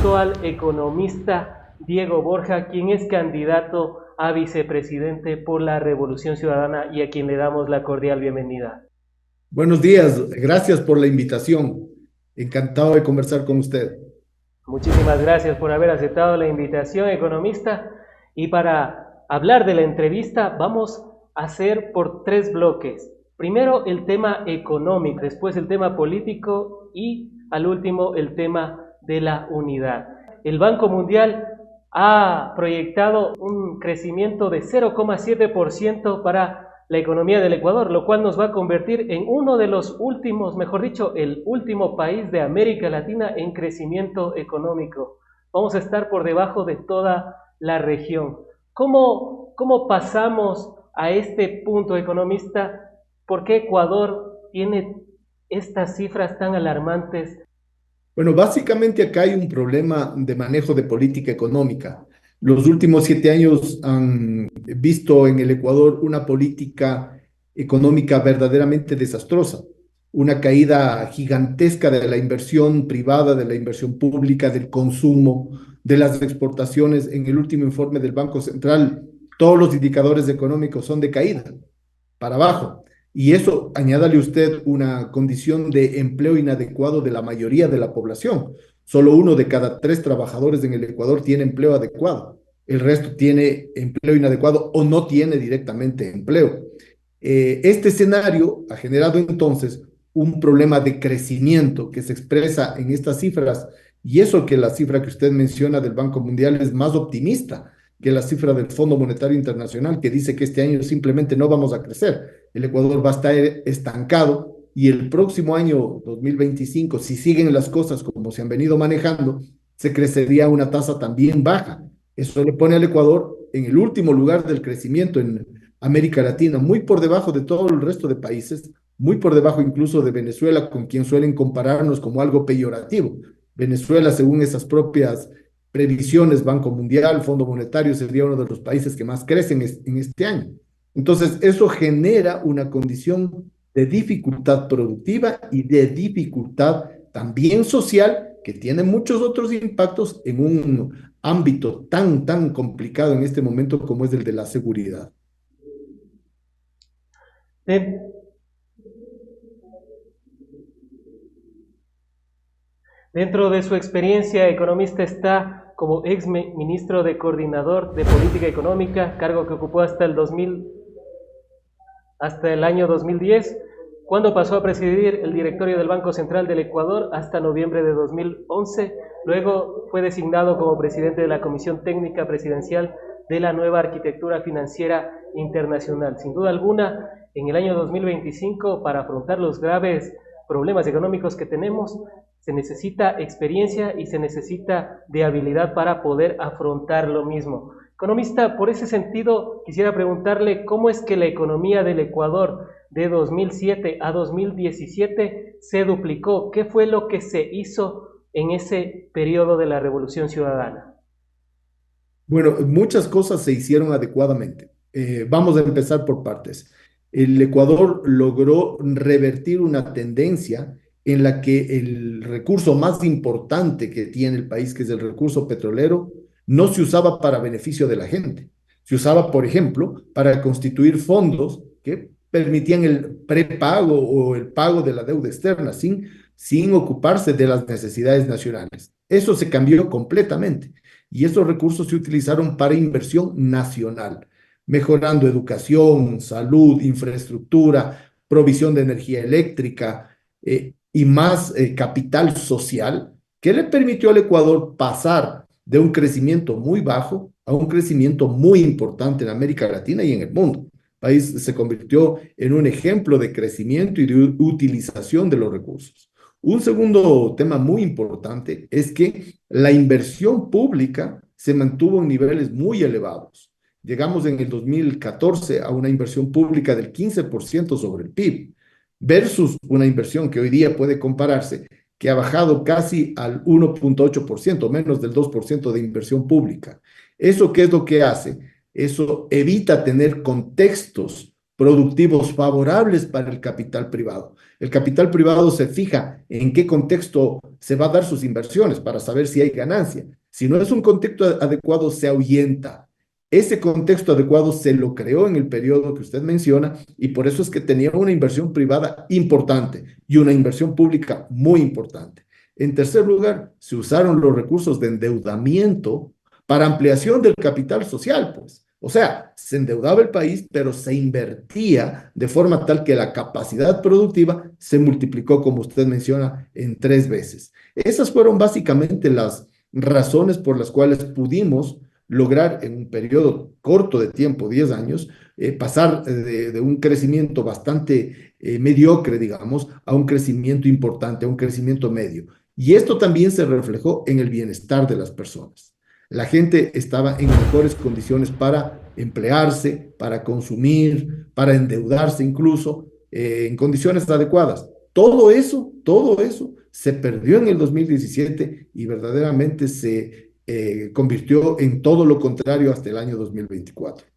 paso al economista Diego Borja, quien es candidato a vicepresidente por la Revolución Ciudadana y a quien le damos la cordial bienvenida. Buenos días, gracias por la invitación. Encantado de conversar con usted. Muchísimas gracias por haber aceptado la invitación, economista. Y para hablar de la entrevista vamos a hacer por tres bloques. Primero el tema económico, después el tema político y al último el tema de la unidad. El Banco Mundial ha proyectado un crecimiento de 0,7% para la economía del Ecuador, lo cual nos va a convertir en uno de los últimos, mejor dicho, el último país de América Latina en crecimiento económico. Vamos a estar por debajo de toda la región. ¿Cómo pasamos a este punto, economista? ¿Por qué Ecuador tiene estas cifras tan alarmantes? Bueno, básicamente acá hay un problema de manejo de política económica. Los últimos 7 años han visto en el Ecuador una política económica verdaderamente desastrosa, una caída gigantesca de la inversión privada, de la inversión pública, del consumo, de las exportaciones. En el último informe del Banco Central, todos los indicadores económicos son de caída, para abajo. Y eso, añádale usted una condición de empleo inadecuado de la mayoría de la población. Solo 1 de cada 3 trabajadores en el Ecuador tiene empleo adecuado. El resto tiene empleo inadecuado o no tiene directamente empleo. Este escenario ha generado entonces un problema de crecimiento que se expresa en estas cifras, y eso que la cifra que usted menciona del Banco Mundial es más optimista que la cifra del Fondo Monetario Internacional, que dice que este año simplemente no vamos a crecer. El Ecuador va a estar estancado y el próximo año 2025, si siguen las cosas como se han venido manejando, se crecería a una tasa también baja. Eso le pone al Ecuador en el último lugar del crecimiento en América Latina, muy por debajo de todo el resto de países, muy por debajo incluso de Venezuela, con quien suelen compararnos como algo peyorativo. Venezuela, según esas propias previsiones, Banco Mundial, Fondo Monetario, sería uno de los países que más crecen en este año. Entonces, eso genera una condición de dificultad productiva y de dificultad también social, que tiene muchos otros impactos en un ámbito tan complicado en este momento como es el de la seguridad. Dentro de su experiencia, economista, está como ex ministro de Coordinador de Política Económica, cargo que ocupó hasta el año 2010, cuando pasó a presidir el directorio del Banco Central del Ecuador hasta noviembre de 2011. Luego fue designado como presidente de la Comisión Técnica Presidencial de la Nueva Arquitectura Financiera Internacional. Sin duda alguna, en el año 2025, para afrontar los graves problemas económicos que tenemos, se necesita experiencia y se necesita de habilidad para poder afrontar lo mismo. Economista, por ese sentido, quisiera preguntarle cómo es que la economía del Ecuador de 2007 a 2017 se duplicó. ¿Qué fue lo que se hizo en ese periodo de la Revolución Ciudadana? Bueno, muchas cosas se hicieron adecuadamente. Vamos a empezar por partes. El Ecuador logró revertir una tendencia en la que el recurso más importante que tiene el país, que es el recurso petrolero, no se usaba para beneficio de la gente. Se usaba, por ejemplo, para constituir fondos que permitían el prepago o el pago de la deuda externa sin ocuparse de las necesidades nacionales. Eso se cambió completamente y esos recursos se utilizaron para inversión nacional, mejorando educación, salud, infraestructura, provisión de energía eléctrica, y más capital social, que le permitió al Ecuador pasar de un crecimiento muy bajo a un crecimiento muy importante en América Latina y en el mundo. El país se convirtió en un ejemplo de crecimiento y de utilización de los recursos. Un segundo tema muy importante es que la inversión pública se mantuvo en niveles muy elevados. Llegamos en el 2014 a una inversión pública del 15% sobre el PIB, versus una inversión que hoy día puede compararse, que ha bajado casi al 1,8%, menos del 2% de inversión pública. ¿Eso qué es lo que hace? Eso evita tener contextos productivos favorables para el capital privado. El capital privado se fija en qué contexto se va a dar sus inversiones para saber si hay ganancia. Si no es un contexto adecuado, se ahuyenta. Ese contexto adecuado se lo creó en el periodo que usted menciona y por eso es que tenía una inversión privada importante y una inversión pública muy importante. En tercer lugar, se usaron los recursos de endeudamiento para ampliación del capital social, pues. O sea, se endeudaba el país, pero se invertía de forma tal que la capacidad productiva se multiplicó, como usted menciona, en 3 veces. Esas fueron básicamente las razones por las cuales pudimos lograr en un periodo corto de tiempo, 10 años, pasar de un crecimiento bastante mediocre, digamos, a un crecimiento importante, a un crecimiento medio. Y esto también se reflejó en el bienestar de las personas. La gente estaba en mejores condiciones para emplearse, para consumir, para endeudarse incluso, en condiciones adecuadas. Todo eso se perdió en el 2017 y verdaderamente se convirtió en todo lo contrario hasta el año 2024.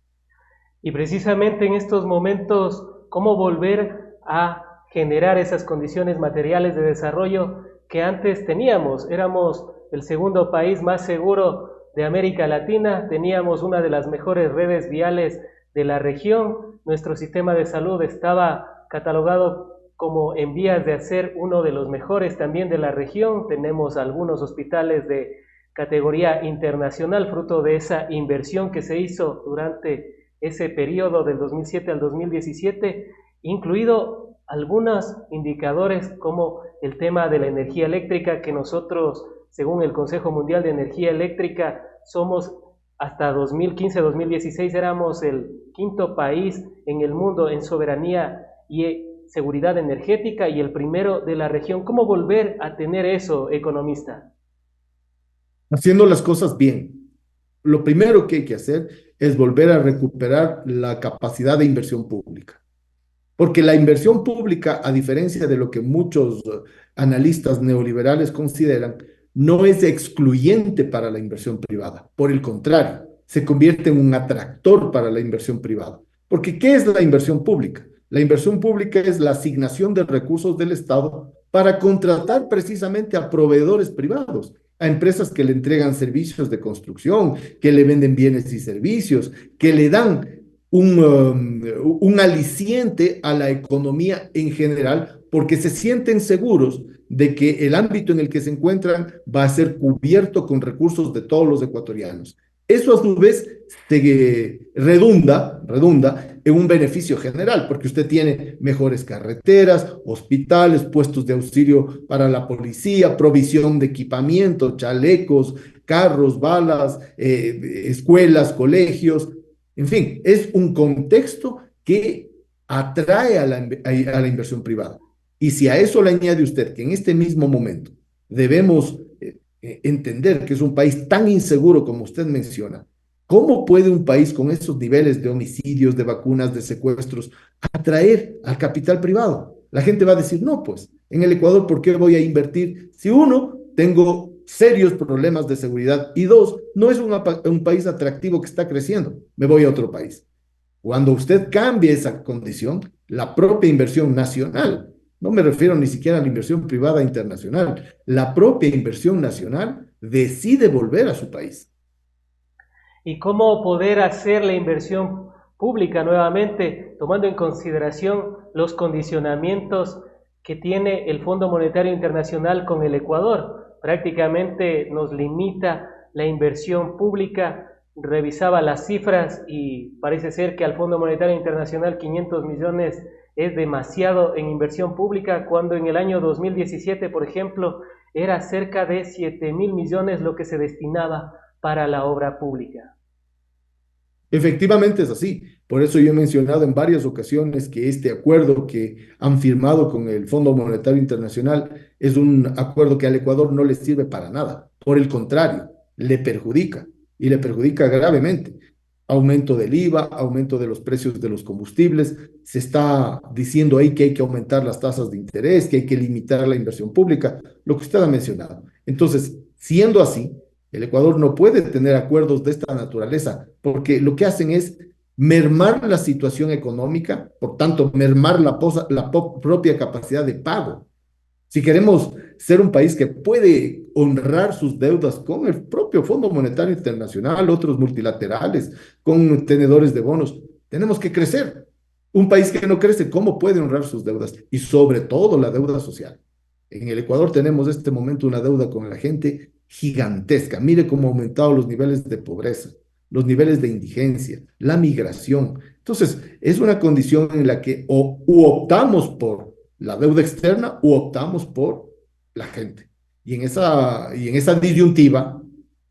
Y precisamente en estos momentos, ¿cómo volver a generar esas condiciones materiales de desarrollo que antes teníamos? Éramos el segundo país más seguro de América Latina, teníamos una de las mejores redes viales de la región, nuestro sistema de salud estaba catalogado como en vías de ser uno de los mejores también de la región, tenemos algunos hospitales de categoría internacional, fruto de esa inversión que se hizo durante ese periodo del 2007 al 2017, incluido algunos indicadores como el tema de la energía eléctrica, que nosotros, según el Consejo Mundial de Energía Eléctrica, somos hasta 2015-2016 éramos el quinto país en el mundo en soberanía y seguridad energética y el primero de la región. ¿Cómo volver a tener eso, economista? Haciendo las cosas bien. Lo primero que hay que hacer es volver a recuperar la capacidad de inversión pública. Porque la inversión pública, a diferencia de lo que muchos analistas neoliberales consideran, no es excluyente para la inversión privada. Por el contrario, se convierte en un atractor para la inversión privada. Porque ¿qué es la inversión pública? La inversión pública es la asignación de recursos del Estado para contratar precisamente a proveedores privados, a empresas que le entregan servicios de construcción, que le venden bienes y servicios, que le dan un aliciente a la economía en general, porque se sienten seguros de que el ámbito en el que se encuentran va a ser cubierto con recursos de todos los ecuatorianos. Eso a su vez redunda en un beneficio general, porque usted tiene mejores carreteras, hospitales, puestos de auxilio para la policía, provisión de equipamiento, chalecos, carros, balas, escuelas, colegios, en fin, es un contexto que atrae a la inversión privada. Y si a eso le añade usted que en este mismo momento debemos entender que es un país tan inseguro como usted menciona, ¿cómo puede un país con esos niveles de homicidios, de vacunas, de secuestros, atraer al capital privado? La gente va a decir, no, pues, en el Ecuador, ¿por qué voy a invertir? Si uno, tengo serios problemas de seguridad y dos, no es un país atractivo que está creciendo, me voy a otro país. Cuando usted cambie esa condición, la propia inversión nacional, no me refiero ni siquiera a la inversión privada internacional, la propia inversión nacional decide volver a su país. ¿Y cómo poder hacer la inversión pública nuevamente, tomando en consideración los condicionamientos que tiene el Fondo Monetario Internacional con el Ecuador? Prácticamente nos limita la inversión pública. Revisaba las cifras y parece ser que al Fondo Monetario Internacional 500 millones es demasiado en inversión pública, cuando en el año 2017, por ejemplo, era cerca de 7.000 millones lo que se destinaba para la obra pública. Efectivamente es así. Por eso yo he mencionado en varias ocasiones que este acuerdo que han firmado con el Fondo Monetario Internacional es un acuerdo que al Ecuador no le sirve para nada. Por el contrario, le perjudica y le perjudica gravemente. Aumento del IVA, aumento de los precios de los combustibles. Se está diciendo ahí que hay que aumentar las tasas de interés, que hay que limitar la inversión pública, lo que usted ha mencionado. Entonces, siendo así, el Ecuador no puede tener acuerdos de esta naturaleza porque lo que hacen es mermar la situación económica, por tanto, mermar propia capacidad de pago. Si queremos ser un país que puede honrar sus deudas con el propio Fondo Monetario Internacional, otros multilaterales, con tenedores de bonos, tenemos que crecer. Un país que no crece, ¿cómo puede honrar sus deudas? Y sobre todo la deuda social. En el Ecuador tenemos en este momento una deuda con la gente gigantesca. Mire cómo han aumentado los niveles de pobreza, los niveles de indigencia, la migración. Entonces, es una condición en la que u optamos por la deuda externa u optamos por la gente. Y en esa disyuntiva,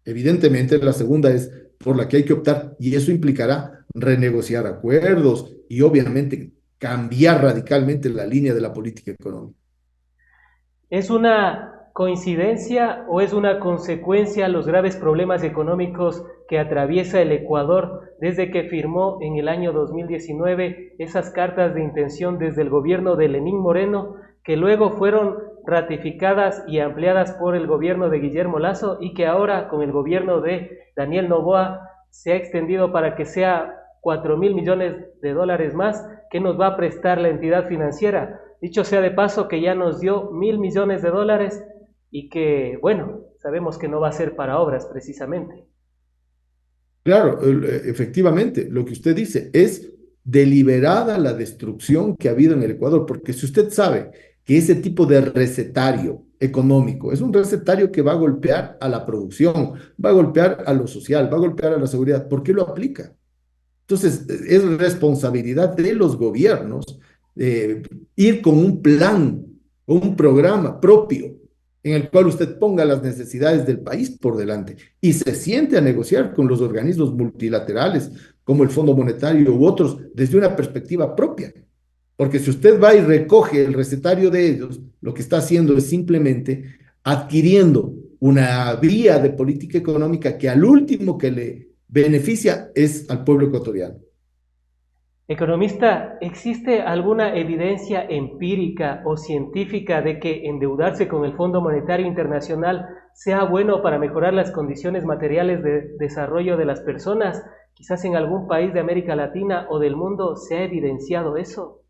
evidentemente, la segunda es por la que hay que optar y eso implicará renegociar acuerdos y obviamente cambiar radicalmente la línea de la política económica. ¿Es una coincidencia o es una consecuencia los graves problemas económicos que atraviesa el Ecuador desde que firmó en el año 2019 esas cartas de intención desde el gobierno de Lenín Moreno, que luego fueron ratificadas y ampliadas por el gobierno de Guillermo Lasso y que ahora con el gobierno de Daniel Noboa se ha extendido para que sea 4.000 millones de dólares más que nos va a prestar la entidad financiera? Dicho sea de paso que ya nos dio 1.000 millones de dólares y que, bueno, sabemos que no va a ser para obras precisamente. Claro, efectivamente, lo que usted dice es deliberada la destrucción que ha habido en el Ecuador, porque si usted sabe que ese tipo de recetario económico es un recetario que va a golpear a la producción, va a golpear a lo social, va a golpear a la seguridad, ¿por qué lo aplica? Entonces, es responsabilidad de los gobiernos eh, ir con un plan o un programa propio en el cual usted ponga las necesidades del país por delante y se siente a negociar con los organismos multilaterales como el Fondo Monetario u otros desde una perspectiva propia. Porque si usted va y recoge el recetario de ellos, lo que está haciendo es simplemente adquiriendo una vía de política económica que al último que le beneficia es al pueblo ecuatoriano. Economista, ¿existe alguna evidencia empírica o científica de que endeudarse con el Fondo Monetario Internacional sea bueno para mejorar las condiciones materiales de desarrollo de las personas? Quizás en algún país de América Latina o del mundo se ha evidenciado eso.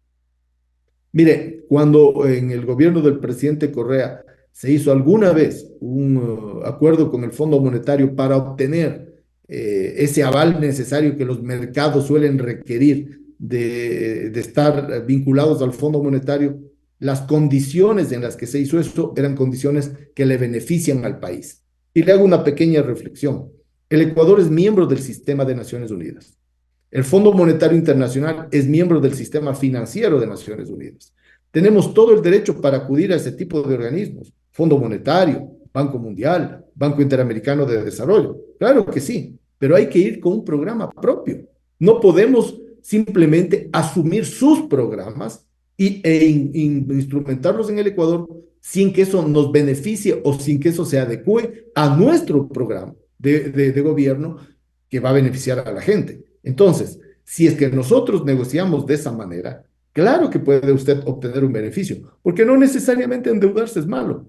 Mire, cuando en el gobierno del presidente Correa se hizo alguna vez un acuerdo con el Fondo Monetario para obtener ese aval necesario que los mercados suelen requerir de estar vinculados al Fondo Monetario, las condiciones en las que se hizo esto eran condiciones que le benefician al país. Y le hago una pequeña reflexión. El Ecuador es miembro del sistema de Naciones Unidas. El Fondo Monetario Internacional es miembro del sistema financiero de Naciones Unidas. Tenemos todo el derecho para acudir a ese tipo de organismos. Fondo Monetario, Banco Mundial, Banco Interamericano de Desarrollo. Claro que sí, pero hay que ir con un programa propio. No podemos simplemente asumir sus programas instrumentarlos en el Ecuador sin que eso nos beneficie o sin que eso se adecue a nuestro programa de gobierno que va a beneficiar a la gente. Entonces, si es que nosotros negociamos de esa manera, claro que puede usted obtener un beneficio, porque no necesariamente endeudarse es malo.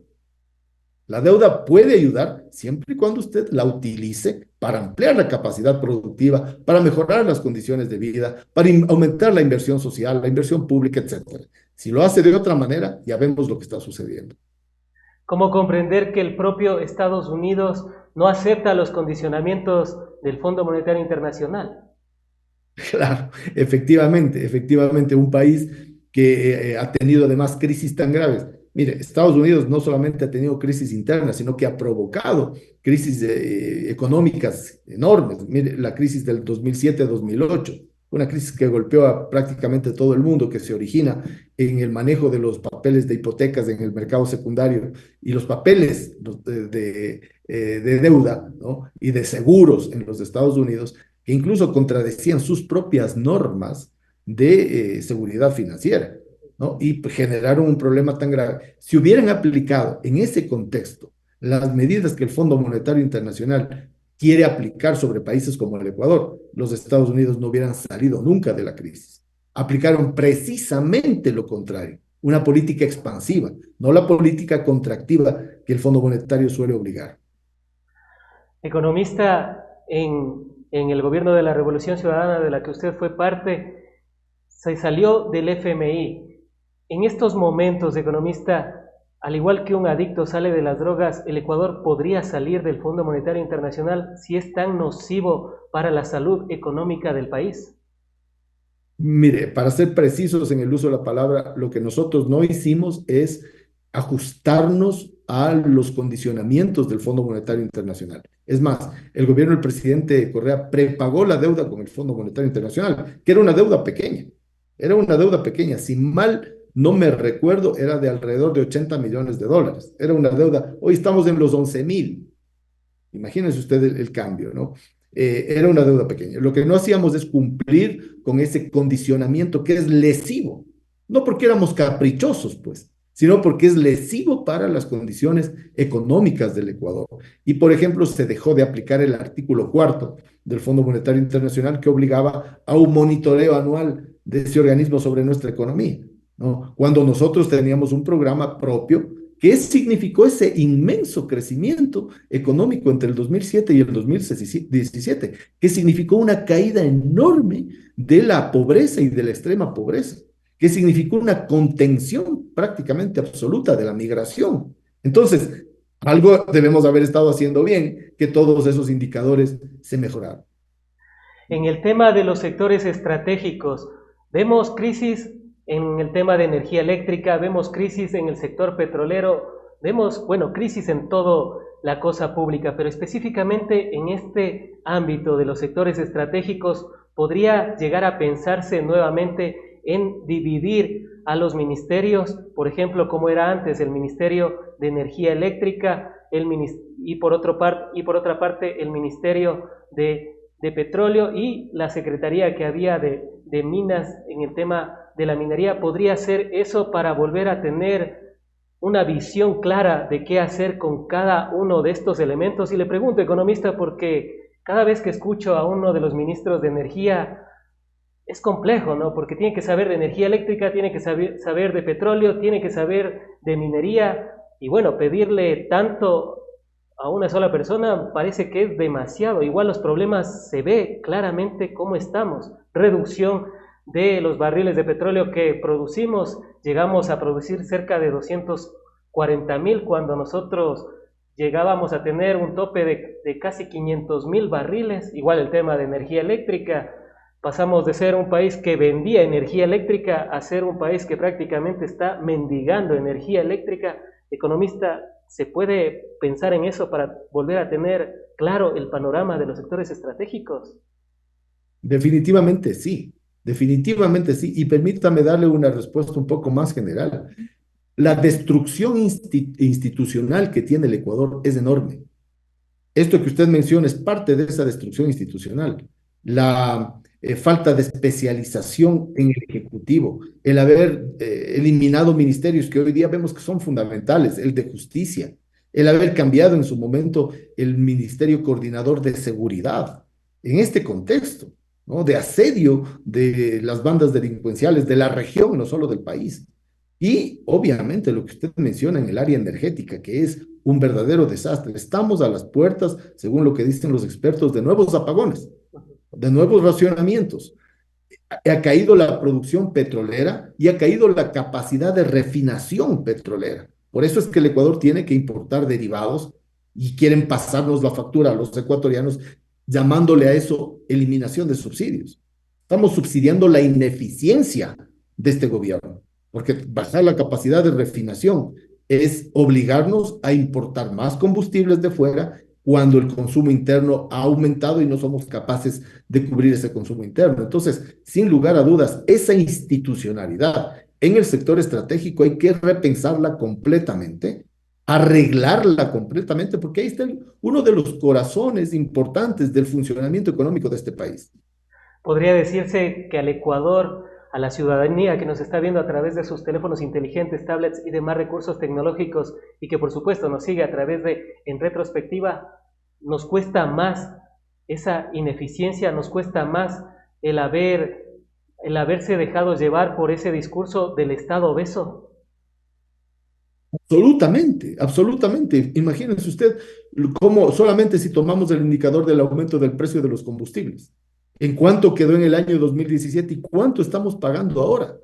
La deuda puede ayudar siempre y cuando usted la utilice para ampliar la capacidad productiva, para mejorar las condiciones de vida, para aumentar la inversión social, la inversión pública, etcétera. Si lo hace de otra manera, ya vemos lo que está sucediendo. ¿Cómo comprender que el propio Estados Unidos no acepta los condicionamientos del Fondo Monetario Internacional? Claro, efectivamente, un país que ha tenido además crisis tan graves. Mire, Estados Unidos no solamente ha tenido crisis internas, sino que ha provocado crisis económicas enormes. Mire, la crisis del 2007-2008, una crisis que golpeó a prácticamente todo el mundo, que se origina en el manejo de los papeles de hipotecas en el mercado secundario y los papeles de deuda, ¿no? Y de seguros en los Estados Unidos que incluso contradecían sus propias normas de seguridad financiera, ¿no? Y generaron un problema tan grave. Si hubieran aplicado en ese contexto las medidas que el Fondo Monetario Internacional quiere aplicar sobre países como el Ecuador, los Estados Unidos no hubieran salido nunca de la crisis. Aplicaron precisamente lo contrario, una política expansiva, no la política contractiva que el Fondo Monetario suele obligar. Economista, en en el gobierno de la Revolución Ciudadana de la que usted fue parte, se salió del FMI. En estos momentos, economista, al igual que un adicto sale de las drogas, ¿el Ecuador podría salir del Fondo Monetario Internacional si es tan nocivo para la salud económica del país? Mire, para ser precisos en el uso de la palabra, lo que nosotros no hicimos es ajustarnos a los condicionamientos del Fondo Monetario Internacional. Es más, el gobierno del presidente Correa prepagó la deuda con el Fondo Monetario Internacional, que era una deuda pequeña. Era una deuda pequeña. Si mal no me recuerdo, era de alrededor de 80 millones de dólares. Era una deuda. Hoy estamos en los 11.000. Imagínense usted el cambio, ¿no? Era una deuda pequeña. Lo que no hacíamos es cumplir con ese condicionamiento que es lesivo, no porque éramos caprichosos, pues, sino porque es lesivo para las condiciones económicas del Ecuador. Y, por ejemplo, se dejó de aplicar el artículo cuarto del Fondo Monetario Internacional que obligaba a un monitoreo anual de ese organismo sobre nuestra economía, ¿no? Cuando nosotros teníamos un programa propio que significó ese inmenso crecimiento económico entre el 2007 y el 2017, que significó una caída enorme de la pobreza y de la extrema pobreza, que significó una contención prácticamente absoluta de la migración. Entonces, algo debemos haber estado haciendo bien, que todos esos indicadores se mejoraron. En el tema de los sectores estratégicos, vemos crisis en el tema de energía eléctrica, vemos crisis en el sector petrolero, vemos, bueno, crisis en toda la cosa pública, pero específicamente en este ámbito de los sectores estratégicos, ¿podría llegar a pensarse nuevamente en dividir a los ministerios, por ejemplo, como era antes el Ministerio de Energía Eléctrica y por otra parte el Ministerio de Petróleo y la Secretaría que había de Minas en el tema de la minería? ¿Podría ser eso para volver a tener una visión clara de qué hacer con cada uno de estos elementos? Y le pregunto, economista, porque cada vez que escucho a uno de los ministros de Energía es complejo, ¿no? Porque tiene que saber de energía eléctrica, tiene que saber de petróleo, tiene que saber de minería, y bueno, pedirle tanto a una sola persona parece que es demasiado. Igual los problemas se ve claramente cómo estamos. Reducción de los barriles de petróleo que producimos, llegamos a producir cerca de 240.000 cuando nosotros llegábamos a tener un tope de casi 500.000 barriles. Igual el tema de energía eléctrica, pasamos de ser un país que vendía energía eléctrica a ser un país que prácticamente está mendigando energía eléctrica. Economista, ¿se puede pensar en eso para volver a tener claro el panorama de los sectores estratégicos? Definitivamente sí, definitivamente sí. Y permítame darle una respuesta un poco más general. La destrucción institucional que tiene el Ecuador es enorme. Esto que usted menciona es parte de esa destrucción institucional. La falta de especialización en el Ejecutivo, el haber eliminado ministerios que hoy día vemos que son fundamentales, el de Justicia, el haber cambiado en su momento el Ministerio Coordinador de Seguridad, en este contexto, ¿no? De asedio de las bandas delincuenciales de la región, no solo del país. Y obviamente lo que usted menciona en el área energética, que es un verdadero desastre. Estamos a las puertas, según lo que dicen los expertos, de nuevos apagones, de nuevos racionamientos. Ha caído la producción petrolera y ha caído la capacidad de refinación petrolera. Por eso es que el Ecuador tiene que importar derivados y quieren pasarnos la factura a los ecuatorianos, llamándole a eso eliminación de subsidios. Estamos subsidiando la ineficiencia de este gobierno, porque bajar la capacidad de refinación es obligarnos a importar más combustibles de fuera cuando el consumo interno ha aumentado y no somos capaces de cubrir ese consumo interno. Entonces, sin lugar a dudas, esa institucionalidad en el sector estratégico hay que repensarla completamente, arreglarla completamente, porque ahí está uno de los corazones importantes del funcionamiento económico de este país. Podría decirse que al Ecuador, a la ciudadanía que nos está viendo a través de sus teléfonos inteligentes, tablets y demás recursos tecnológicos, y que por supuesto nos sigue a través de En Retrospectiva, nos cuesta más esa ineficiencia, nos cuesta más el haberse dejado llevar por ese discurso del Estado obeso. Absolutamente, absolutamente. Imagínense usted cómo solamente si tomamos el indicador del aumento del precio de los combustibles, en cuánto quedó en el año 2017 y cuánto estamos pagando ahora.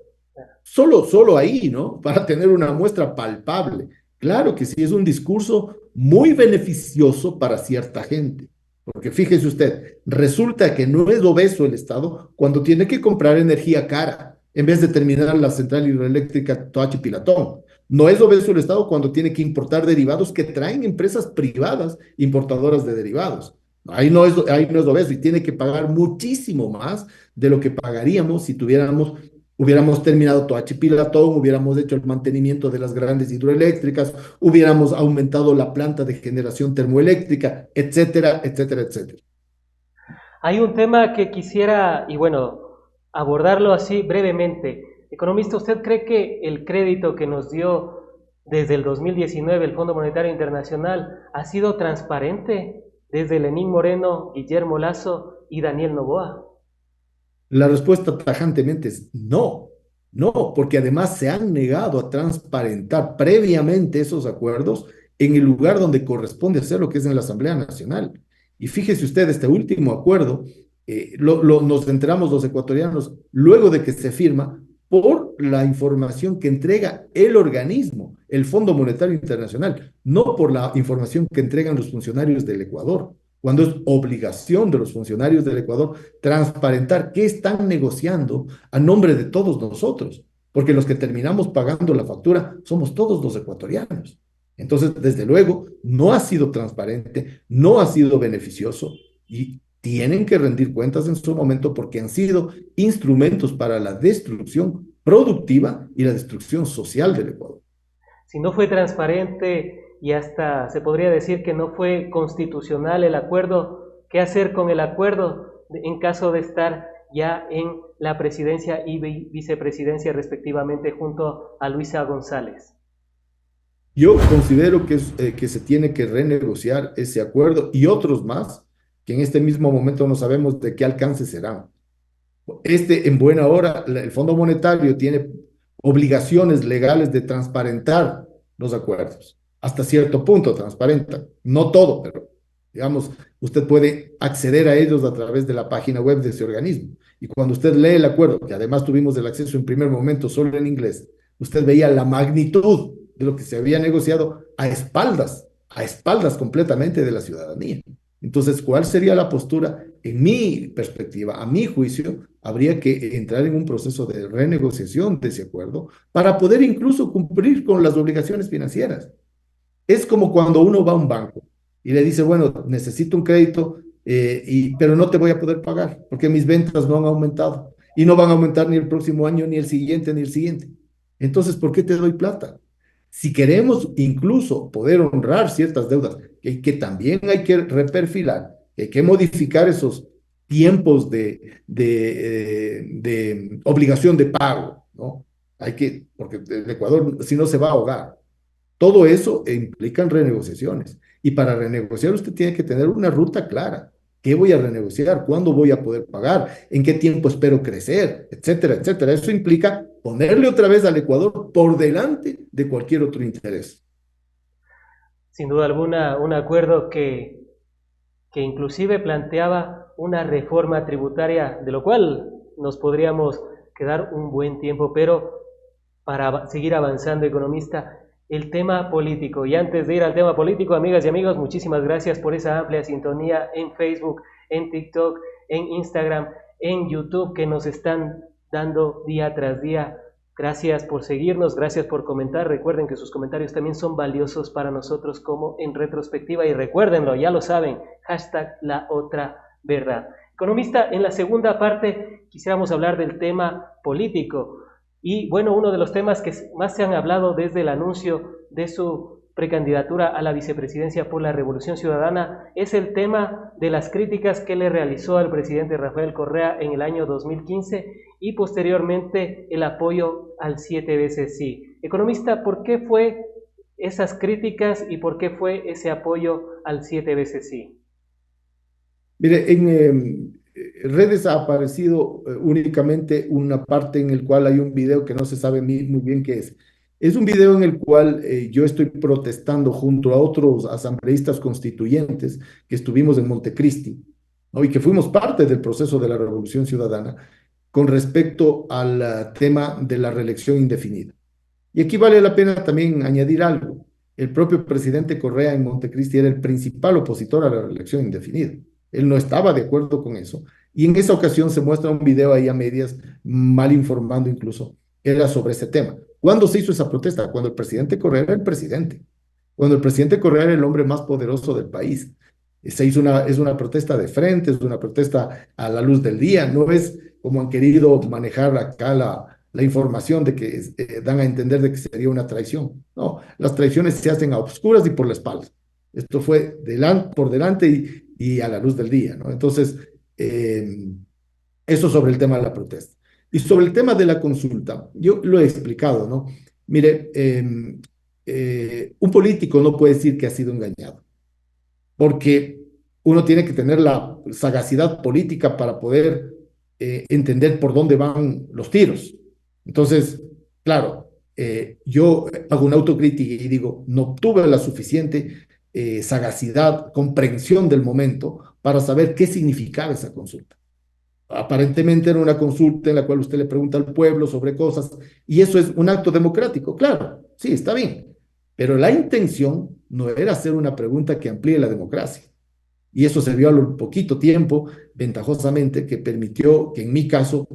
Solo ahí, ¿no? Para tener una muestra palpable. Claro que sí, es un discurso muy beneficioso para cierta gente. Porque fíjese usted, resulta que no es obeso el Estado cuando tiene que comprar energía cara en vez de terminar la central hidroeléctrica Toachi Pilatón. No es obeso el Estado cuando tiene que importar derivados que traen empresas privadas importadoras de derivados. Ahí no es obeso y tiene que pagar muchísimo más de lo que pagaríamos si hubiéramos terminado Toachi Pilatón, hubiéramos hecho el mantenimiento de las grandes hidroeléctricas, hubiéramos aumentado la planta de generación termoeléctrica, etcétera, etcétera, etcétera. Hay un tema que quisiera, y bueno, abordarlo así brevemente. Economista, ¿usted cree que el crédito que nos dio desde el 2019 el Fondo Monetario Internacional ha sido transparente desde Lenín Moreno, Guillermo Lazo y Daniel Noboa? La respuesta tajantemente es no, no, porque además se han negado a transparentar previamente esos acuerdos en el lugar donde corresponde hacerlo, que es en la Asamblea Nacional. Y fíjese usted, este último acuerdo, nos enteramos los ecuatorianos luego de que se firma por la información que entrega el organismo, el Fondo Monetario Internacional, no por la información que entregan los funcionarios del Ecuador, cuando es obligación de los funcionarios del Ecuador transparentar qué están negociando a nombre de todos nosotros, porque los que terminamos pagando la factura somos todos los ecuatorianos. Entonces, desde luego, no ha sido transparente, no ha sido beneficioso y tienen que rendir cuentas en su momento porque han sido instrumentos para la destrucción productiva y la destrucción social del Ecuador. Si no fue transparente y hasta se podría decir que no fue constitucional el acuerdo, ¿qué hacer con el acuerdo en caso de estar ya en la presidencia y vicepresidencia respectivamente junto a Luisa González? Yo considero que se tiene que renegociar ese acuerdo y otros más que en este mismo momento no sabemos de qué alcance serán. En buena hora, el Fondo Monetario tiene obligaciones legales de transparentar los acuerdos. Hasta cierto punto transparentan. No todo, pero digamos, usted puede acceder a ellos a través de la página web de ese organismo. Y cuando usted lee el acuerdo, que además tuvimos el acceso en primer momento solo en inglés, usted veía la magnitud de lo que se había negociado a espaldas completamente de la ciudadanía. Entonces, ¿cuál sería la postura? En mi perspectiva, a mi juicio, habría que entrar en un proceso de renegociación de ese acuerdo para poder incluso cumplir con las obligaciones financieras. Es como cuando uno va a un banco y le dice, bueno, necesito un crédito, pero no te voy a poder pagar porque mis ventas no han aumentado y no van a aumentar ni el próximo año, ni el siguiente, ni el siguiente. Entonces, ¿por qué te doy plata? Si queremos incluso poder honrar ciertas deudas, que también hay que reperfilar, que hay que modificar esos tiempos de obligación de pago, ¿no? Porque el Ecuador, si no, se va a ahogar. Todo eso implica renegociaciones. Y para renegociar usted tiene que tener una ruta clara. ¿Qué voy a renegociar? ¿Cuándo voy a poder pagar? ¿En qué tiempo espero crecer? Etcétera, etcétera. Eso implica ponerle otra vez al Ecuador por delante de cualquier otro interés. Sin duda alguna, un acuerdo que inclusive planteaba una reforma tributaria, de lo cual nos podríamos quedar un buen tiempo, pero para seguir avanzando, economista, el tema político. Y antes de ir al tema político, amigas y amigos, muchísimas gracias por esa amplia sintonía en Facebook, en TikTok, en Instagram, en YouTube que nos están dando día tras día. Gracias por seguirnos, gracias por comentar. Recuerden que sus comentarios también son valiosos para nosotros como en retrospectiva y recuérdenlo, ya lo saben, hashtag la otra verdad. Economista, en la segunda parte quisiéramos hablar del tema político. Y bueno, uno de los temas que más se han hablado desde el anuncio de su precandidatura a la vicepresidencia por la Revolución Ciudadana es el tema de las críticas que le realizó al presidente Rafael Correa en el año 2015 y posteriormente el apoyo al 7 veces sí. Economista, ¿por qué fue esas críticas y por qué fue ese apoyo al 7 veces sí? Mire, en redes ha aparecido únicamente una parte en el cual hay un video que no se sabe muy bien qué es. Es un video en el cual yo estoy protestando junto a otros asambleístas constituyentes que estuvimos en Montecristi, ¿no? Y que fuimos parte del proceso de la Revolución Ciudadana con respecto al tema de la reelección indefinida. Y aquí vale la pena también añadir algo. El propio presidente Correa en Montecristi era el principal opositor a la reelección indefinida. Él no estaba de acuerdo con eso. Y en esa ocasión se muestra un video ahí a medias, mal informando incluso, era sobre ese tema. ¿Cuándo se hizo esa protesta? Cuando el presidente Correa era el presidente. Cuando el presidente Correa era el hombre más poderoso del país. Es una protesta de frente, es una protesta a la luz del día, no es como han querido manejar acá la información de que dan a entender de que sería una traición. No, las traiciones se hacen a obscuras y por la espalda. Esto fue por delante y a la luz del día, ¿no? Entonces, eh, eso sobre el tema de la protesta. Y sobre el tema de la consulta, yo lo he explicado, ¿no? Mire, un político no puede decir que ha sido engañado, porque uno tiene que tener la sagacidad política para poder entender por dónde van los tiros. Entonces, claro, yo hago una autocrítica y digo, no tuve la suficiente sagacidad, comprensión del momento para saber qué significaba esa consulta. Aparentemente era una consulta en la cual usted le pregunta al pueblo sobre cosas y eso es un acto democrático, claro, sí, está bien, pero la intención no era hacer una pregunta que amplíe la democracia. Y eso se vio a lo poquito tiempo, ventajosamente, que permitió que en mi caso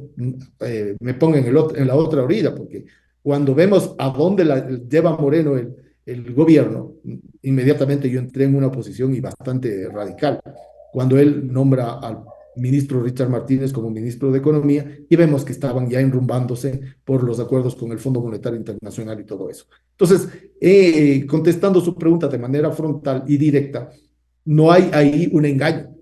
me ponga en la otra orilla, porque cuando vemos a dónde lleva Moreno el gobierno, inmediatamente yo entré en una posición y bastante radical, cuando él nombra al ministro Richard Martínez como ministro de Economía y vemos que estaban ya enrumbándose por los acuerdos con el Fondo Monetario Internacional y todo eso. Entonces, contestando su pregunta de manera frontal y directa, no hay ahí un engaño.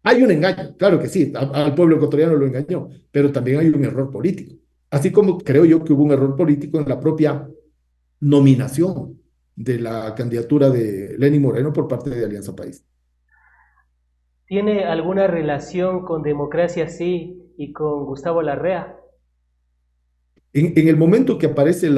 Hay un engaño, claro que sí, al pueblo ecuatoriano lo engañó, pero también hay un error político. Así como creo yo que hubo un error político en la propia nominación de la candidatura de Lenín Moreno por parte de Alianza País. ¿Tiene alguna relación con Democracia Sí y con Gustavo Larrea? En el momento que aparece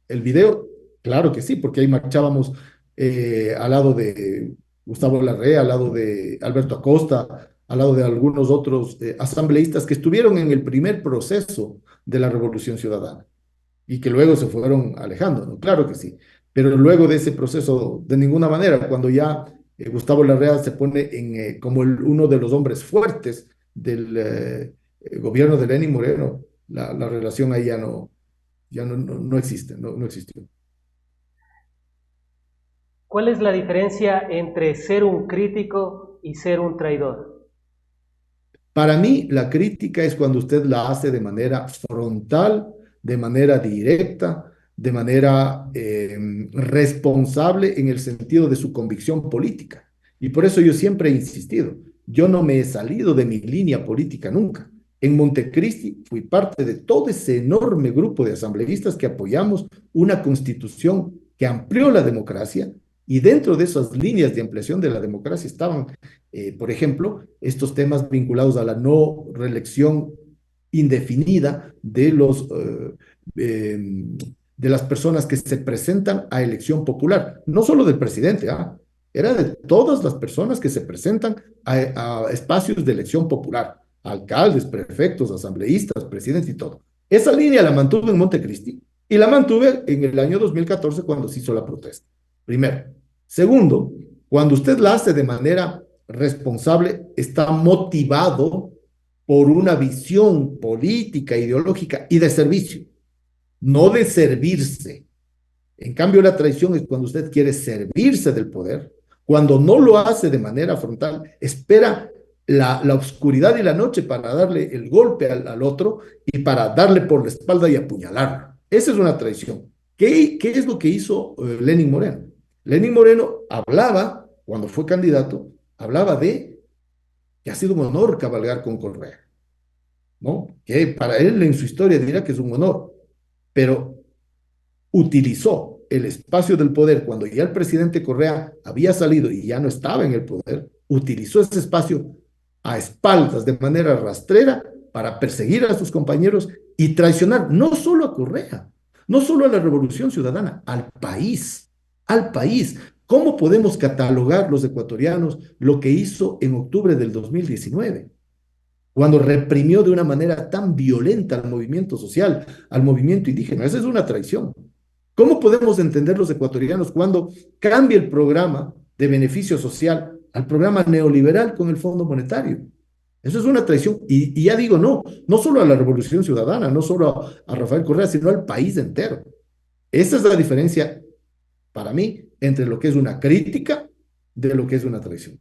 el video, claro que sí, porque ahí marchábamos al lado de Gustavo Larrea, al lado de Alberto Acosta, al lado de algunos otros asambleístas que estuvieron en el primer proceso de la Revolución Ciudadana y que luego se fueron alejando, ¿no? Claro que sí, pero luego de ese proceso, de ninguna manera, cuando ya Gustavo Larrea se pone como uno de los hombres fuertes del gobierno de Lenín Moreno, la relación ahí no existe, no existió. ¿Cuál es la diferencia entre ser un crítico y ser un traidor? Para mí, la crítica es cuando usted la hace de manera frontal, de manera directa, de manera responsable en el sentido de su convicción política. Y por eso yo siempre he insistido, yo no me he salido de mi línea política nunca. En Montecristi fui parte de todo ese enorme grupo de asambleístas que apoyamos una constitución que amplió la democracia y dentro de esas líneas de ampliación de la democracia estaban por ejemplo, estos temas vinculados a la no reelección indefinida de las personas que se presentan a elección popular, no solo del presidente, era de todas las personas que se presentan a espacios de elección popular, alcaldes, prefectos, asambleístas, presidentes y todo. Esa línea la mantuve en Montecristi y la mantuve en el año 2014 cuando se hizo la protesta. Primero. Segundo, cuando usted la hace de manera responsable, está motivado por una visión política, ideológica y de servicio, no de servirse. En cambio, la traición es cuando usted quiere servirse del poder, cuando no lo hace de manera frontal, espera la oscuridad y la noche para darle el golpe al otro y para darle por la espalda y apuñalarlo. Esa es una traición. ¿Qué es lo que hizo Lenín Moreno? Lenín Moreno hablaba, cuando fue candidato, hablaba de que ha sido un honor cabalgar con Correa, ¿no? Que para él en su historia dirá que es un honor, pero utilizó el espacio del poder cuando ya el presidente Correa había salido y ya no estaba en el poder, utilizó ese espacio a espaldas de manera rastrera para perseguir a sus compañeros y traicionar no solo a Correa, no solo a la Revolución Ciudadana, al país, al país. ¿Cómo podemos catalogar los ecuatorianos lo que hizo en octubre del 2019? Cuando reprimió de una manera tan violenta al movimiento social, al movimiento indígena. Esa es una traición. ¿Cómo podemos entender los ecuatorianos cuando cambia el programa de beneficio social al programa neoliberal con el Fondo Monetario? Eso es una traición. Y ya digo, no, no solo a la Revolución Ciudadana, no solo a Rafael Correa, sino al país entero. Esa es la diferencia, para mí, entre lo que es una crítica de lo que es una traición.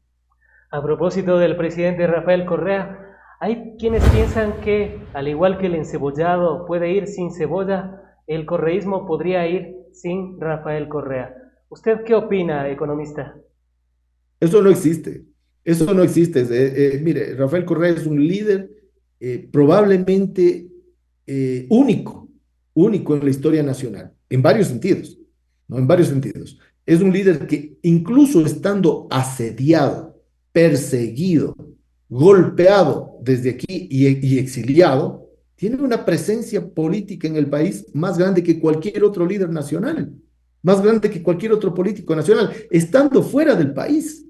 A propósito del presidente Rafael Correa, hay quienes piensan que, al igual que el encebollado puede ir sin cebolla, el correísmo podría ir sin Rafael Correa. ¿Usted qué opina, economista? Eso no existe. Eso no existe. Mire, Rafael Correa es un líder probablemente único, único en la historia nacional, en varios sentidos, ¿no? En varios sentidos. Es un líder que incluso estando asediado, perseguido, golpeado desde aquí y exiliado, tiene una presencia política en el país más grande que cualquier otro líder nacional, más grande que cualquier otro político nacional, estando fuera del país.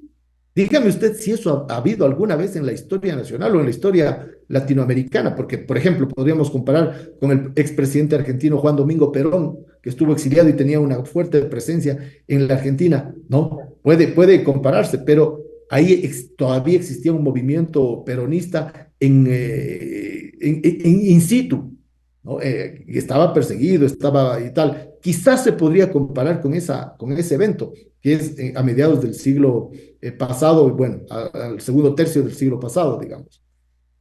Dígame usted si eso ha habido alguna vez en la historia nacional o en la historia latinoamericana, porque, por ejemplo, podríamos comparar con el expresidente argentino Juan Domingo Perón, que estuvo exiliado y tenía una fuerte presencia en la Argentina, ¿no? Puede compararse, pero ahí todavía existía un movimiento peronista en in situ, ¿no? Y estaba perseguido, estaba y tal. Quizás se podría comparar con ese evento, que es a mediados del siglo pasado, bueno, al segundo tercio del siglo pasado, digamos.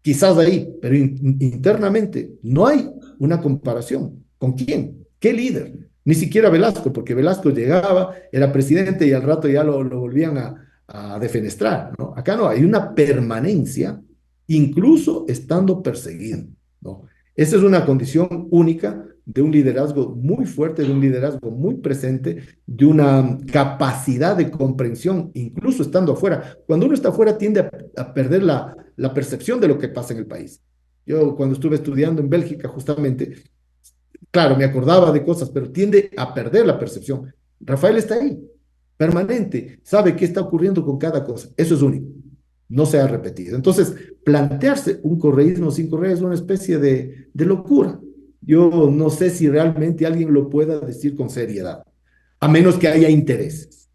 Quizás ahí, pero internamente no hay una comparación. ¿Con quién? ¿Qué líder? Ni siquiera Velasco, porque Velasco llegaba, era presidente y al rato ya lo volvían a defenestrar, ¿no? Acá no, hay una permanencia, incluso estando perseguido, ¿no? Esa es una condición única de un liderazgo muy fuerte, de un liderazgo muy presente, de una capacidad de comprensión, incluso estando afuera. Cuando uno está afuera tiende a perder la percepción de lo que pasa en el país. Yo cuando estuve estudiando en Bélgica, justamente, claro, me acordaba de cosas, pero tiende a perder la percepción. Rafael está ahí, permanente, sabe qué está ocurriendo con cada cosa. Eso es único, no se ha repetido. Entonces, plantearse un correísmo sin Correa es una especie de locura. Yo no sé si realmente alguien lo pueda decir con seriedad, a menos que haya intereses.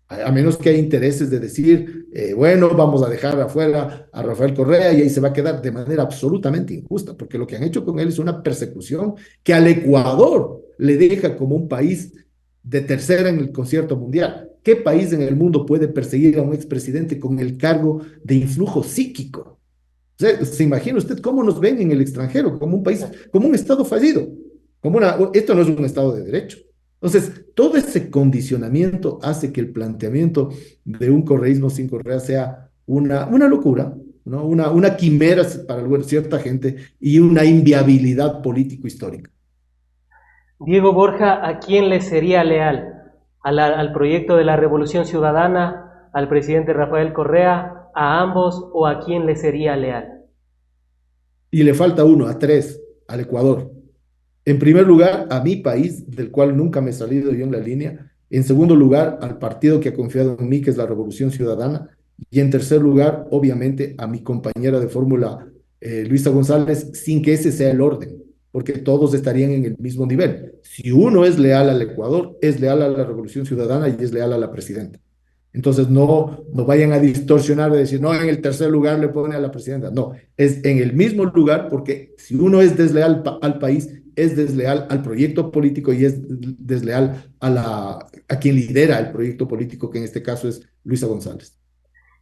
A menos que haya intereses de decir, bueno, vamos a dejar afuera a Rafael Correa y ahí se va a quedar de manera absolutamente injusta, porque lo que han hecho con él es una persecución que al Ecuador le deja como un país de tercera en el concierto mundial. ¿Qué país en el mundo puede perseguir a un expresidente con el cargo de influjo psíquico? O sea, ¿se imagina usted cómo nos ven en el extranjero? Como un país, como un Estado fallido. Esto no es un Estado de derecho. Entonces, todo ese condicionamiento hace que el planteamiento de un correísmo sin Correa sea una locura, ¿no? Una quimera para cierta gente y una inviabilidad político-histórica. Diego Borja, ¿a quién le sería leal? ¿Al proyecto de la Revolución Ciudadana, al presidente Rafael Correa, a ambos o a quién le sería leal? Y le falta uno, a tres, al Ecuador. En primer lugar, a mi país, del cual nunca me he salido yo en la línea. En segundo lugar, al partido que ha confiado en mí, que es la Revolución Ciudadana. Y en tercer lugar, obviamente, a mi compañera de fórmula, Luisa González, sin que ese sea el orden, porque todos estarían en el mismo nivel. Si uno es leal al Ecuador, es leal a la Revolución Ciudadana y es leal a la presidenta. Entonces, no vayan a distorsionar y decir, no, en el tercer lugar le pone a la presidenta. No, es en el mismo lugar porque si uno es desleal al país, es desleal al proyecto político y es desleal a quien lidera el proyecto político, que en este caso es Luisa González.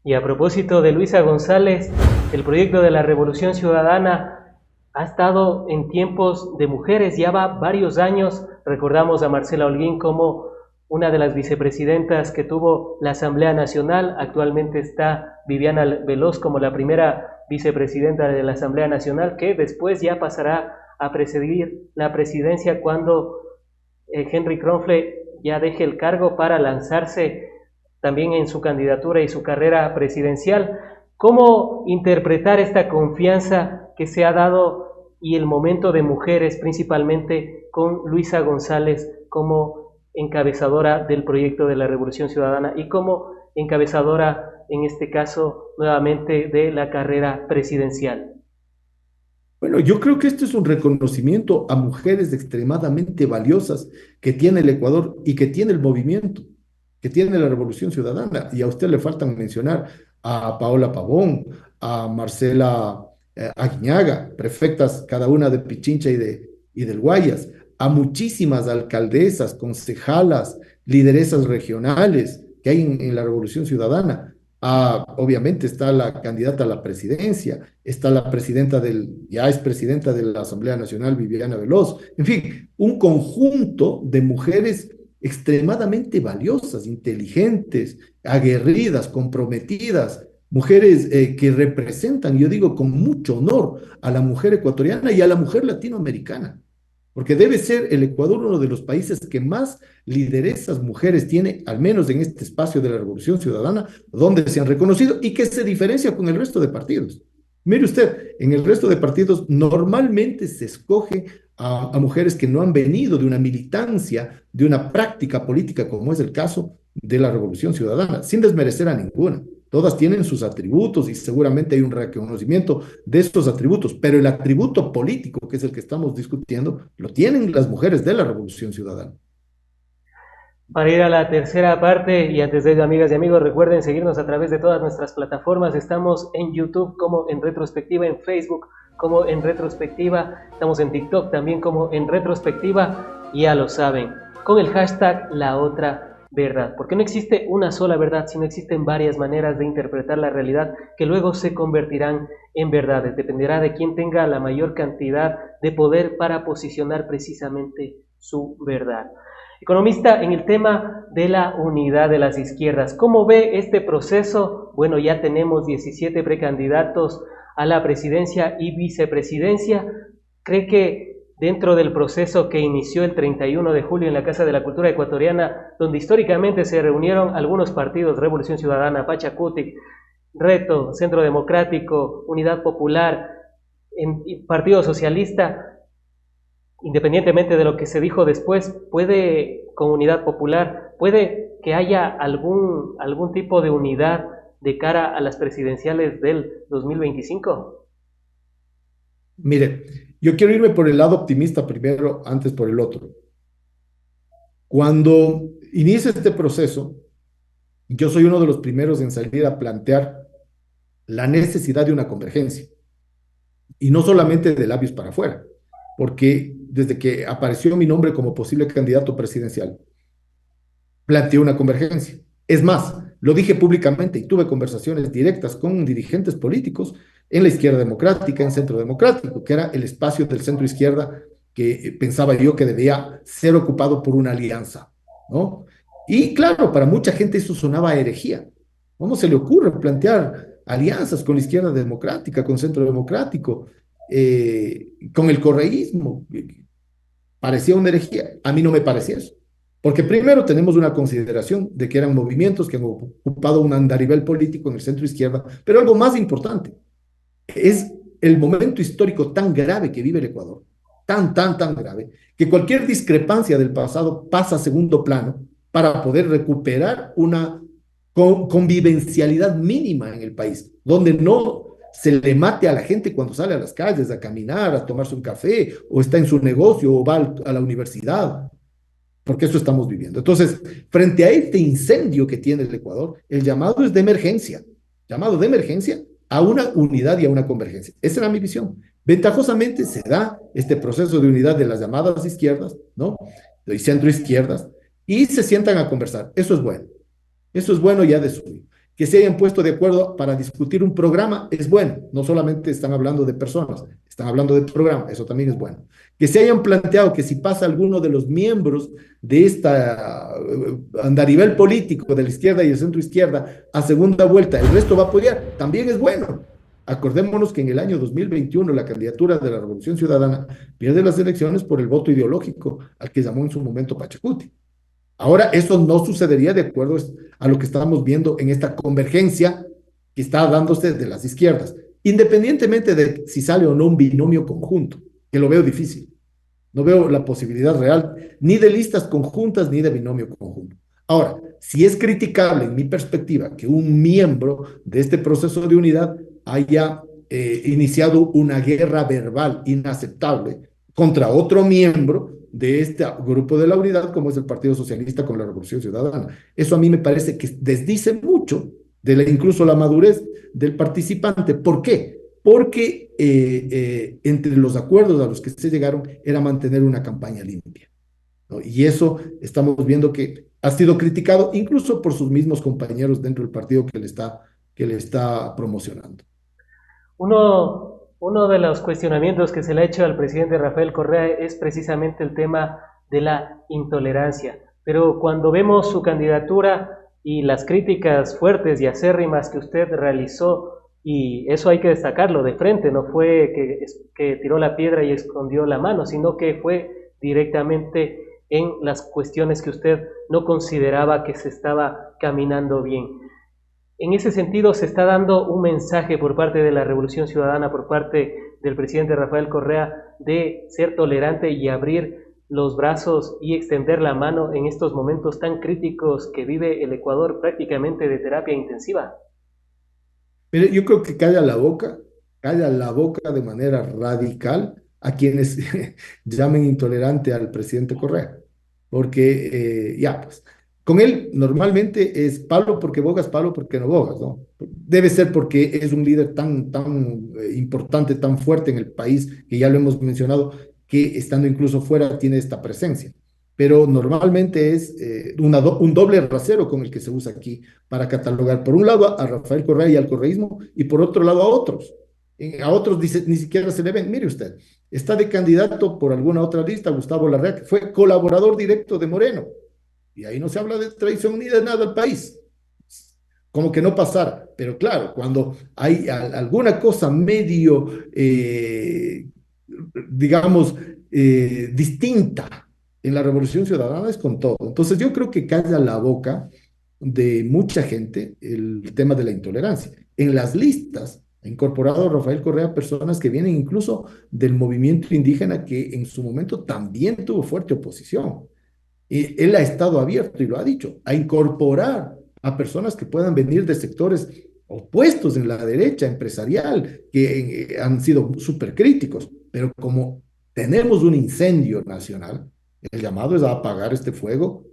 Y a propósito de Luisa González, el proyecto de la Revolución Ciudadana ha estado en tiempos de mujeres, ya va varios años. Recordamos a Marcela Holguín como una de las vicepresidentas que tuvo la Asamblea Nacional. Actualmente está Viviana Veloz como la primera vicepresidenta de la Asamblea Nacional, que después ya pasará a presidir la presidencia cuando Henry Kronfle ya deje el cargo para lanzarse también en su candidatura y su carrera presidencial. ¿Cómo interpretar esta confianza que se ha dado y el momento de mujeres, principalmente con Luisa González como encabezadora del proyecto de la Revolución Ciudadana y como encabezadora, en este caso, nuevamente de la carrera presidencial? Bueno, yo creo que esto es un reconocimiento a mujeres extremadamente valiosas que tiene el Ecuador y que tiene el movimiento, que tiene la Revolución Ciudadana. Y a usted le faltan mencionar a Paola Pavón, a Marcela Aguiñaga, prefectas cada una de Pichincha y del Guayas, a muchísimas alcaldesas, concejalas, lideresas regionales que hay en la Revolución Ciudadana. Obviamente está la candidata a la presidencia, está la presidenta ya es presidenta de la Asamblea Nacional, Viviana Veloz, en fin, un conjunto de mujeres extremadamente valiosas, inteligentes, aguerridas, comprometidas, mujeres que representan, yo digo, con mucho honor a la mujer ecuatoriana y a la mujer latinoamericana, porque debe ser el Ecuador uno de los países que más lideresas mujeres tiene, al menos en este espacio de la Revolución Ciudadana, donde se han reconocido y que se diferencia con el resto de partidos. Mire usted, en el resto de partidos normalmente se escoge a mujeres que no han venido de una militancia, de una práctica política, como es el caso de la Revolución Ciudadana, sin desmerecer a ninguna. Todas tienen sus atributos y seguramente hay un reconocimiento de estos atributos, pero el atributo político, que es el que estamos discutiendo, lo tienen las mujeres de la Revolución Ciudadana. Para ir a la tercera parte, y antes de ello, amigas y amigos, recuerden seguirnos a través de todas nuestras plataformas. Estamos en YouTube como En Retrospectiva, en Facebook como En Retrospectiva, estamos en TikTok también como En Retrospectiva, y ya lo saben, con el hashtag La Otra Verdad, porque no existe una sola verdad, sino existen varias maneras de interpretar la realidad que luego se convertirán en verdades. Dependerá de quién tenga la mayor cantidad de poder para posicionar precisamente su verdad. Economista, en el tema de la unidad de las izquierdas, ¿cómo ve este proceso? Bueno, ya tenemos 17 precandidatos a la presidencia y vicepresidencia. ¿Cree que dentro del proceso que inició el 31 de julio en la Casa de la Cultura Ecuatoriana, donde históricamente se reunieron algunos partidos, Revolución Ciudadana, Pachacutic, Reto, Centro Democrático, Unidad Popular, Partido Socialista, independientemente de lo que se dijo después, puede, con Unidad Popular, puede que haya algún tipo de unidad de cara a las presidenciales del 2025? Mire, yo quiero irme por el lado optimista primero, antes por el otro. Cuando inicia este proceso, yo soy uno de los primeros en salir a plantear la necesidad de una convergencia, y no solamente de labios para afuera, porque desde que apareció mi nombre como posible candidato presidencial, planteé una convergencia. Es más, lo dije públicamente y tuve conversaciones directas con dirigentes políticos en la izquierda democrática, en centro democrático, que era el espacio del centro izquierda que pensaba yo que debía ser ocupado por una alianza, ¿no? Y claro, para mucha gente eso sonaba a herejía. ¿Cómo se le ocurre plantear alianzas con la izquierda democrática, con centro democrático, con el correísmo? Parecía una herejía. A mí no me parecía eso. Porque primero tenemos una consideración de que eran movimientos que han ocupado un andarivel político en el centro izquierda, pero algo más importante, es el momento histórico tan grave que vive el Ecuador, tan grave, que cualquier discrepancia del pasado pasa a segundo plano para poder recuperar una convivencialidad mínima en el país, donde no se le mate a la gente cuando sale a las calles a caminar, a tomarse un café, o está en su negocio, o va a la universidad, porque eso estamos viviendo. Entonces, frente a este incendio que tiene el Ecuador, el llamado es de emergencia, llamado de emergencia a una unidad y a una convergencia. Esa era mi visión. Ventajosamente se da este proceso de unidad de las llamadas izquierdas, ¿no? Y centro izquierdas, y se sientan a conversar. Eso es bueno. Eso es bueno ya de suyo. Que se hayan puesto de acuerdo para discutir un programa es bueno. No solamente están hablando de personas, están hablando de programa. Eso también es bueno. Que se hayan planteado que si pasa alguno de los miembros de esta andarivel político de la izquierda y el centro izquierda a segunda vuelta, el resto va a apoyar, también es bueno. Acordémonos que en el año 2021 la candidatura de la Revolución Ciudadana pierde las elecciones por el voto ideológico al que llamó en su momento Pachacuti. Ahora, eso no sucedería de acuerdo a lo que estamos viendo en esta convergencia que está dándose de las izquierdas, independientemente de si sale o no un binomio conjunto. que lo veo difícil. No veo la posibilidad real ni de listas conjuntas ni de binomio conjunto. Ahora, si es criticable en mi perspectiva que un miembro de este proceso de unidad haya iniciado una guerra verbal inaceptable contra otro miembro de este grupo de la unidad, como es el Partido Socialista con la Revolución Ciudadana. Eso a mí me parece que desdice mucho de incluso la madurez del participante. ¿Por qué? Porque entre los acuerdos a los que se llegaron era mantener una campaña limpia, ¿no? Y eso estamos viendo que ha sido criticado incluso por sus mismos compañeros dentro del partido que le está promocionando. Uno de los cuestionamientos que se le ha hecho al presidente Rafael Correa es precisamente el tema de la intolerancia. Pero cuando vemos su candidatura y las críticas fuertes y acérrimas que usted realizó, y eso hay que destacarlo de frente, no fue que tiró la piedra y escondió la mano, sino que fue directamente en las cuestiones que usted no consideraba que se estaba caminando bien. En ese sentido, se está dando un mensaje por parte de la Revolución Ciudadana, por parte del presidente Rafael Correa, de ser tolerante y abrir los brazos y extender la mano en estos momentos tan críticos que vive el Ecuador, prácticamente de terapia intensiva. Pero yo creo que calla la boca de manera radical a quienes llamen intolerante al presidente Correa, porque ya, pues, con él normalmente es palo porque bogas, palo porque no bogas, ¿no? Debe ser porque es un líder tan importante, tan fuerte en el país, que ya lo hemos mencionado, que estando incluso fuera tiene esta presencia. Pero normalmente es un doble rasero con el que se usa aquí para catalogar, por un lado, a Rafael Correa y al correísmo, y por otro lado, a otros. A otros dice, ni siquiera se le ven. Mire usted, está de candidato por alguna otra lista, Gustavo Larrea, que fue colaborador directo de Moreno. Y ahí no se habla de traición ni de nada al país. Como que no pasara. Pero claro, cuando hay alguna cosa medio, digamos, distinta en la Revolución Ciudadana es con todo. Entonces yo creo que calla la boca de mucha gente el tema de la intolerancia. En las listas ha incorporado Rafael Correa personas que vienen incluso del movimiento indígena que en su momento también tuvo fuerte oposición. Y él ha estado abierto y lo ha dicho, a incorporar a personas que puedan venir de sectores opuestos en la derecha empresarial, que han sido súper críticos, pero como tenemos un incendio nacional, el llamado es a apagar este fuego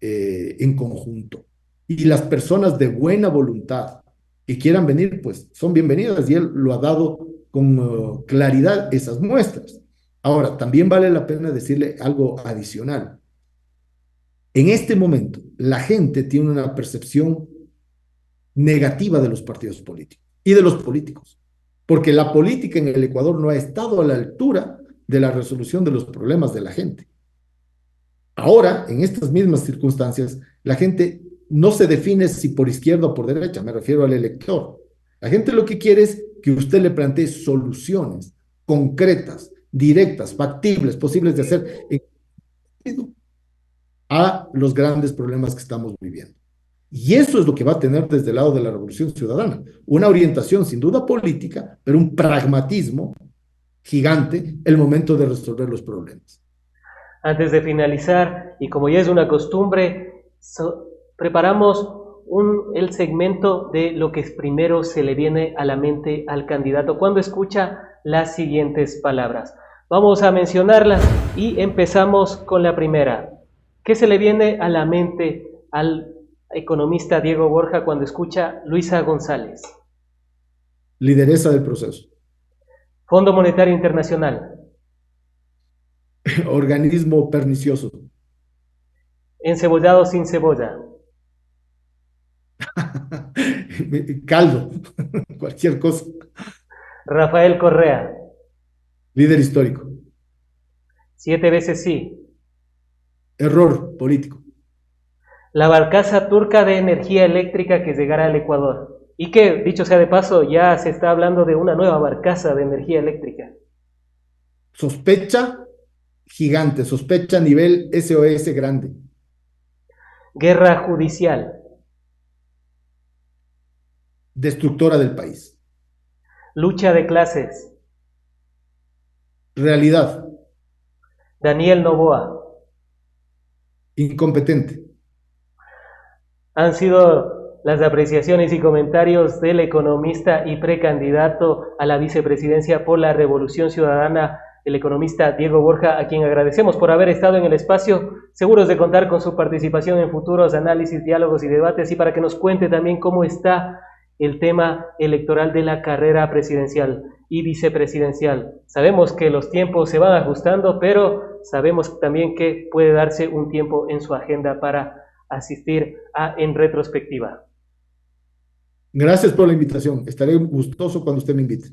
en conjunto. Y las personas de buena voluntad que quieran venir, pues son bienvenidas y él lo ha dado con claridad esas muestras. Ahora, también vale la pena decirle algo adicional. En este momento, la gente tiene una percepción negativa de los partidos políticos y de los políticos, porque la política en el Ecuador no ha estado a la altura de la resolución de los problemas de la gente. Ahora, en estas mismas circunstancias, la gente no se define si por izquierda o por derecha, me refiero al elector. La gente lo que quiere es que usted le plantee soluciones concretas, directas, factibles, posibles de hacer a los grandes problemas que estamos viviendo. Y eso es lo que va a tener desde el lado de la Revolución Ciudadana, una orientación sin duda política, pero un pragmatismo gigante el momento de resolver los problemas. Antes de finalizar, y como ya es una costumbre, preparamos el segmento de lo que primero se le viene a la mente al candidato cuando escucha las siguientes palabras. Vamos a mencionarlas y empezamos con la primera. ¿Qué se le viene a la mente al economista Diego Borja cuando escucha Luisa González? Lideresa del proceso. Fondo Monetario Internacional. Organismo pernicioso. Encebollado sin cebolla. Caldo, cualquier cosa. Rafael Correa. Líder histórico. 7 veces sí. Error político. La barcaza turca de energía eléctrica que llegará al Ecuador. Y que, dicho sea de paso, ya se está hablando de una nueva barcaza de energía eléctrica. Sospecha gigante, sospecha a nivel SOS grande. Guerra judicial. Destructora del país. Lucha de clases. Realidad, Daniel Noboa. incompetente. Han sido las apreciaciones y comentarios del economista y precandidato a la vicepresidencia por la Revolución Ciudadana, el economista Diego Borja, a quien agradecemos por haber estado en el espacio, seguros de contar con su participación en futuros análisis, diálogos y debates, y para que nos cuente también cómo está el tema electoral de la carrera presidencial y vicepresidencial. Sabemos que los tiempos se van ajustando, pero sabemos también que puede darse un tiempo en su agenda para asistir a En Retrospectiva. Gracias por la invitación. Estaré gustoso cuando usted me invite.